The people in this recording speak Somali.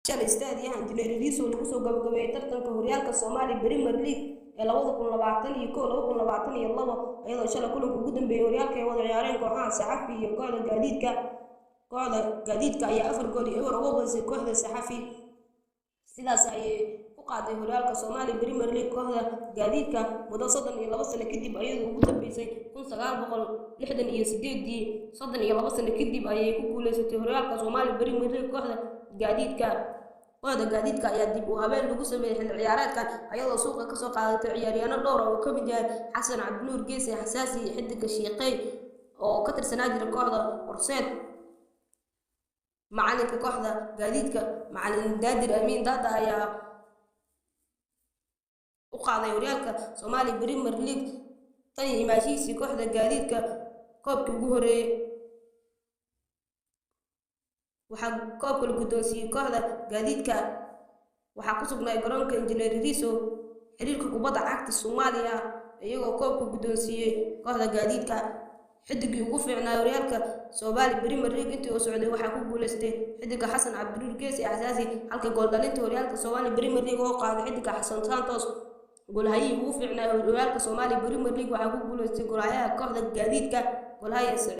shalay istaadiyaha injineeridiisu lagu soo gabagabeeyay tartanka horyaalka Soomaaliya Premier League ee 2021-2022 iyadoo shalay kulanka ugu dambeeyay horyaalka ay wada ciyaareen kooxaha Saxafi iyo kooxda Gaadiidka ayaa 4 gool iyo eber uga badisay kooxda Saxafi sidaas ay ku qaaday horyaalka Soomaaliya Premier League kooxda Gaadiidka muddo 32 sano kadib iyadoo ugu dambeysay 1968 32 sano kadib ayay ku guuleysatay horyaalka Soomaaliya Premier League kooxda Gaadiidka ayaa dib u habeen lagu sameeyay xilli ciyaareedkan iyadoo suuqa ka soo qaadatay ciyaaryahanno dhowr ah oo ka mid yahay Xasan Cabdinuur Geesi Xasaasi iyo Xidiga Shiiqay oo ka tirsanaa jiray kooxda Horseed macalinka kooxda Gaadiidka macalin Daadir Amiin Daada ayaa u qaaday horyaalka Soomaaliya Premier League tan iyo imaashiisii kooxda Gaadiidka koobkii ugu horeeyay waxaa koobka la guddoonsiiyay kooxda Gaadiidka waxaa ku sugnaa garoonka injineeridiisu xiriirka kubadda cagta Soomaaliya iyagoo koobka guddoonsiiyay kooxda Gaadiidka xidigii ugu fiicnaa horyaalka Soomaaliya Premier League intii uu socday waxaa ku guuleystay xidiga Xasan Cabdinuur Geesi Xasaasi halka gool dhalinta horyaalka Soomaaliya Premier League oo qaaday xidiga Xasan Santos goolhayihii ugu fiicnaa horyaalka Soomaaliya Premier League waxaa ku guuleystay goolhayaha kooxda Gaadiidka goolhayaha